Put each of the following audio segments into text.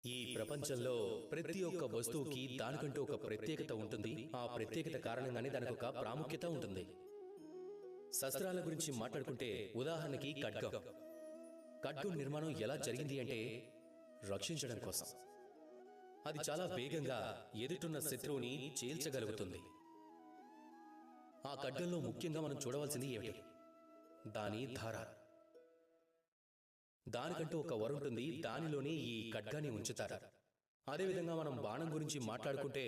ఈ ప్రపంచంలో ప్రతి ఒక్క వస్తువుకి దానికంటూ ఒక ప్రత్యేకత ఉంటుంది. ఆ ప్రత్యేకత కారణంగానే దానికి ఒక ప్రాముఖ్యత ఉంటుంది. శస్త్రాల గురించి మాట్లాడుకుంటే ఉదాహరణకి ఖడ్గం. ఖడ్గం నిర్మాణం ఎలా జరిగింది అంటే రక్షించడం కోసం. అది చాలా వేగంగా ఎదుటున్న శత్రువుని చీల్చగలుగుతుంది. ఆ ఖడ్గంలో ముఖ్యంగా మనం చూడవలసింది ఏమిటి? దాని ధార. దానికంటూ ఒక వర ఉంటుంది. దానిలోనే ఈ ఖడ్గాన్ని ఉంచుతారు. అదేవిధంగా మనం బాణం గురించి మాట్లాడుకుంటే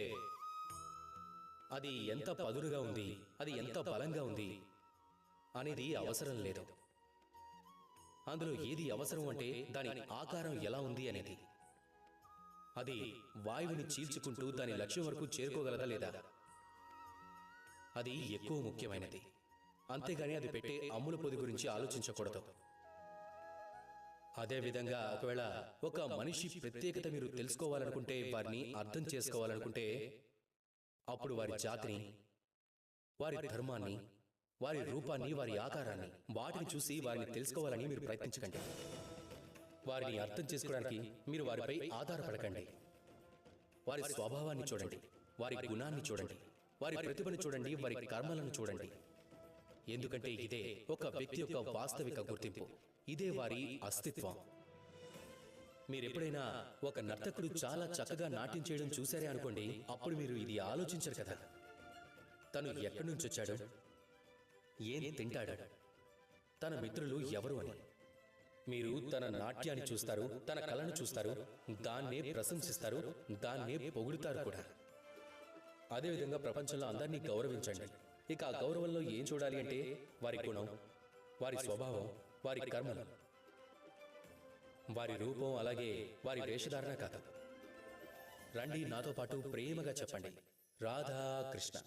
అది ఎంత పదునుగా ఉంది, అది ఎంత బలంగా ఉంది అనేది అవసరం లేదు. అందులో ఏది అవసరం అంటే దాని ఆకారం ఎలా ఉంది అనేది. అది వాయువుని చీల్చుకుంటూ దాని లక్ష్యం వరకు చేరుకోగలదా లేదా, అది ఎక్కువ ముఖ్యమైనది. అంతేగాని అది పెట్టే అమ్ముల పొది గురించి ఆలోచించకూడదు. అదేవిధంగా ఒకవేళ ఒక మనిషి ప్రత్యేకత మీరు తెలుసుకోవాలనుకుంటే, వారిని అర్థం చేసుకోవాలనుకుంటే, అప్పుడు వారి జాతిని, వారి ధర్మాన్ని, వారి రూపాన్ని, వారి ఆకారాన్ని, వాటిని చూసి వారిని తెలుసుకోవాలని మీరు ప్రయత్నించకండి. వారిని అర్థం చేసుకోవడానికి మీరు వారిపై ఆధారపడకండి. వారి స్వభావాన్ని చూడండి, వారి గుణాన్ని చూడండి, వారి ప్రతిభను చూడండి, వారి కర్మలను చూడండి. ఎందుకంటే ఇదే ఒక వ్యక్తి యొక్క వాస్తవిక గుర్తింపు. ఇదే వారి అస్తిత్వం. మీరెప్పుడైనా ఒక నర్తకుడు చాలా చక్కగా నాట్యం చేయడం చూశారే అనుకోండి, అప్పుడు మీరు ఇది ఆలోచించరు కదా, తను ఎక్కడి నుంచి వచ్చాడు, ఏం తింటాడు, తన మిత్రులు ఎవరు అని. మీరు తన నాట్యాన్ని చూస్తారు, తన కళను చూస్తారు, దాన్నే ప్రశంసిస్తారు, దాన్నే పొగుడుతారు కూడా. అదేవిధంగా ప్రపంచంలో అందరినీ గౌరవించండి. ఇక ఆ గౌరవంలో ఏం చూడాలి అంటే వారి గుణం, వారి స్వభావం, వారి కర్మలు, వారి రూపం, అలాగే వారి వేషధారణ కాదు. రండి నాతో పాటు ప్రేమగా చెప్పండి, రాధా కృష్ణ.